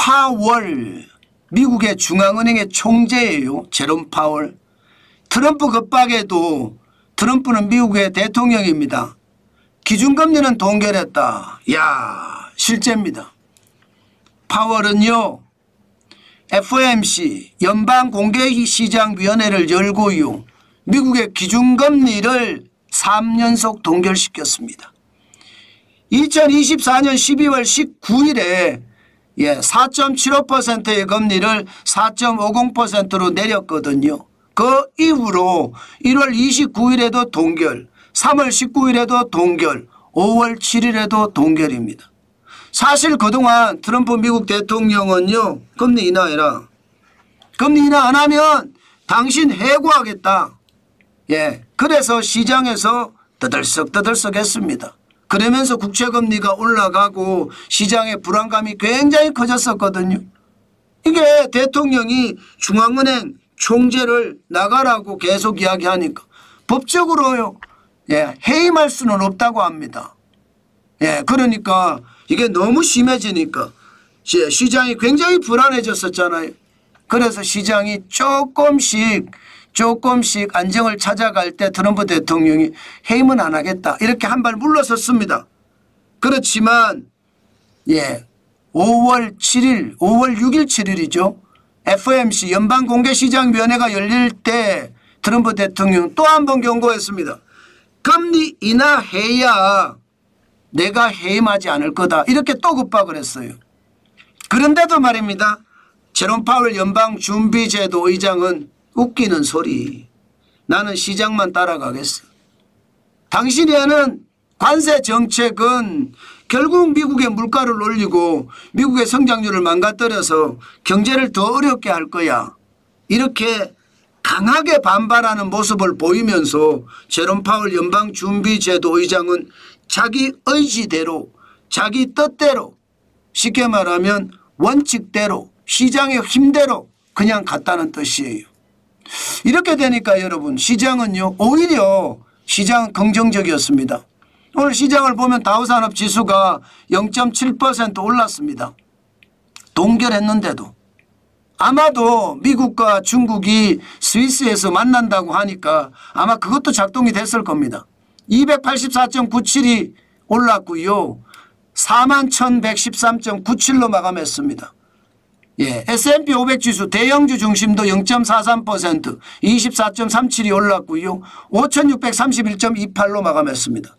파월 미국의 중앙은행의 총재예요. 제롬 파월. 트럼프 겁박에도 트럼프는 미국의 대통령입니다. 기준금리는 동결했다. 이야, 실제입니다. 파월은요, FOMC 연방공개시장위원회를 열고요, 미국의 기준금리를 3연속 동결시켰습니다. 2024년 12월 19일에 4.75%의 금리를 4.50%로 내렸거든요. 그 이후로 1월 29일에도 동결, 3월 19일에도 동결, 5월 7일에도 동결입니다. 사실 그동안 트럼프 미국 대통령은요, 금리 인하해라. 금리 인하 안 하면 당신 해고하겠다. 그래서 시장에서 떠들썩 했습니다. 그러면서 국채금리가 올라가고 시장의 불안감이 굉장히 커졌었거든요. 이게 대통령이 중앙은행 총재를 나가라고 계속 이야기하니까 법적으로요, 해임할 수는 없다고 합니다. 그러니까 이게 너무 심해지니까 시장이 굉장히 불안해졌었잖아요. 그래서 시장이 조금씩 안정을 찾아갈 때 트럼프 대통령이 해임은 안 하겠다 이렇게 한 발 물러섰습니다. 그렇지만 5월 7일 5월 6일 7일이죠. FOMC 연방공개시장위원회가 열릴 때 트럼프 대통령 또 한 번 경고했습니다. 금리 인하해야 내가 해임하지 않을 거다 이렇게 또 급박을 했어요. 그런데도 말입니다. 제롬 파월 연방준비제도 의장은 웃기는 소리. 나는 시장만 따라가겠어. 당신이 하는 관세 정책은 결국 미국의 물가를 올리고 미국의 성장률을 망가뜨려서 경제를 더 어렵게 할 거야. 이렇게 강하게 반발하는 모습을 보이면서 제롬 파월 연방준비제도 의장은 자기 의지대로 자기 뜻대로 쉽게 말하면 원칙대로 시장의 힘대로 그냥 갔다는 뜻이에요. 이렇게 되니까 여러분 시장은요 오히려 시장은 긍정적이었습니다. 오늘 시장을 보면 다우산업지수가 0.7% 올랐습니다. 동결했는데도 아마도 미국과 중국이 스위스에서 만난다고 하니까 아마 그것도 작동이 됐을 겁니다. 284.97이 올랐고요. 41,113.97로 마감했습니다. S&P 500지수 대형주 중심도 0.43% 24.37이 올랐고요. 5,631.28로 마감했습니다.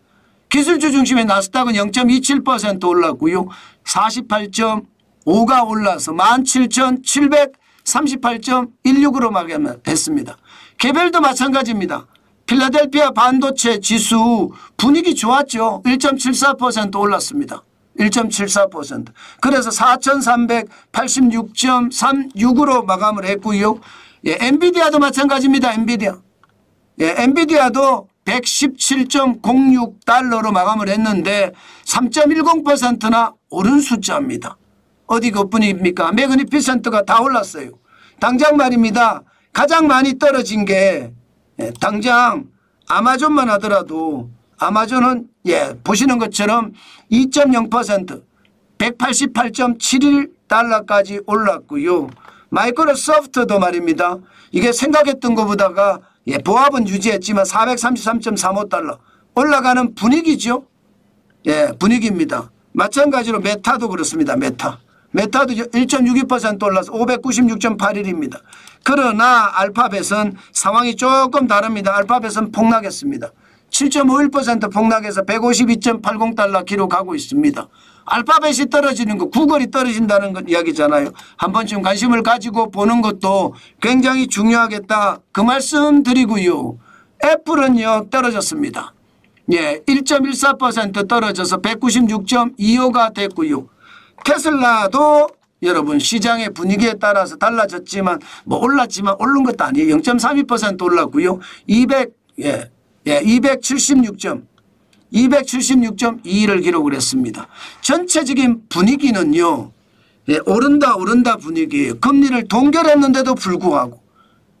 기술주 중심의 나스닥은 0.27% 올랐고요. 48.5가 올라서 17,738.16으로 마감했습니다. 개별도 마찬가지입니다. 필라델피아 반도체 지수 분위기 좋았죠. 1.74% 올랐습니다. 1.74%. 그래서 4,386.36으로 마감을 했고요. 엔비디아도 마찬가지입니다. 엔비디아도 117.06달러로 마감을 했는데 3.10%나 오른 숫자입니다. 어디 그뿐입니까? 매그니피센트가 다 올랐어요. 당장 말입니다. 가장 많이 떨어진 게 당장 아마존만 하더라도 아마존은 보시는 것처럼 2.0% 188.71달러까지 올랐고요. 마이크로소프트도 말입니다. 이게 생각했던 것보다가 보합은 유지했지만 433.35달러 올라가는 분위기죠. 분위기입니다. 마찬가지로 메타도 그렇습니다. 메타도 1.62% 올라서 596.81입니다. 그러나 알파벳은 상황이 조금 다릅니다. 알파벳은 폭락했습니다. 7.51% 폭락해서 152.80달러 기록하고 있습니다. 알파벳이 떨어지는 거 구글이 떨어진다는 건 이야기잖아요. 한 번쯤 관심을 가지고 보는 것도 굉장히 중요하겠다 그 말씀 드리고요. 애플은요 떨어졌습니다. 1.14% 떨어져서 196.25가 됐고요. 테슬라도 여러분 시장의 분위기에 따라서 달라졌지만 올랐지만 오른 것도 아니에요. 0.32% 올랐고요. 276.2를 기록을 했습니다. 전체적인 분위기는요. 오른다 분위기예요. 금리를 동결했는데도 불구하고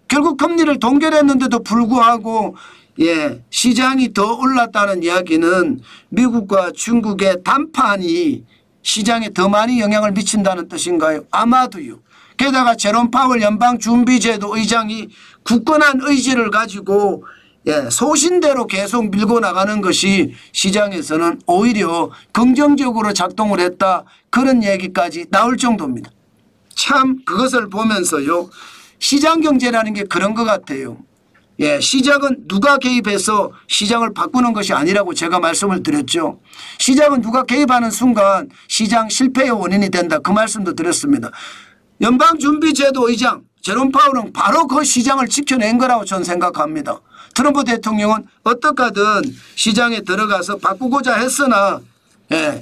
결국 금리를 동결했는데도 불구하고 시장이 더 올랐다는 이야기는 미국과 중국의 단판이 시장에 더 많이 영향을 미친다는 뜻인가요? 아마도요. 게다가 제롬 파월 연방준비제도 의장이 굳건한 의지를 가지고 소신대로 계속 밀고 나가는 것이 시장에서는 오히려 긍정적으로 작동을 했다, 그런 얘기까지 나올 정도입니다. 참 그것을 보면서요, 시장 경제라는 게 그런 것 같아요. 시장은 누가 개입해서 시장을 바꾸는 것이 아니라고 제가 말씀을 드렸죠. 시장은 누가 개입하는 순간 시장 실패의 원인이 된다, 그 말씀도 드렸습니다. 연방준비제도 의장 제롬 파월은 바로 그 시장을 지켜낸 거라고 저는 생각합니다. 트럼프 대통령은 어떻게든 시장에 들어가서 바꾸고자 했으나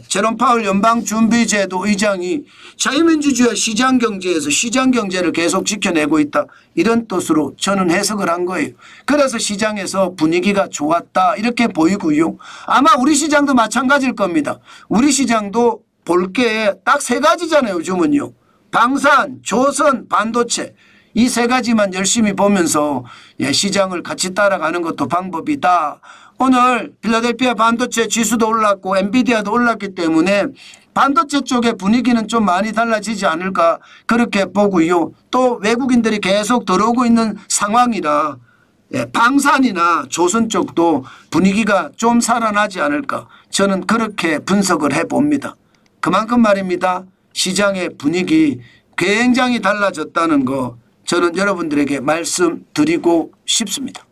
제롬 파월 연방준비제도 의장이 자유민주주의 시장경제에서 시장경제를 계속 지켜내고 있다, 이런 뜻으로 저는 해석을 한 거예요. 그래서 시장에서 분위기가 좋았다 이렇게 보이고요. 아마 우리 시장도 마찬가지일 겁니다. 우리 시장도 볼 게 딱 세 가지잖아요. 요즘은요. 방산, 조선, 반도체, 이 세 가지만 열심히 보면서 시장을 같이 따라가는 것도 방법이다. 오늘 필라델피아 반도체 지수도 올랐고 엔비디아도 올랐기 때문에 반도체 쪽의 분위기는 좀 많이 달라지지 않을까 그렇게 보고요. 또 외국인들이 계속 들어오고 있는 상황이라 방산이나 조선 쪽도 분위기가 좀 살아나지 않을까, 저는 그렇게 분석을 해봅니다. 그만큼 말입니다. 시장의 분위기 굉장히 달라졌다는 거 저는 여러분들에게 말씀드리고 싶습니다.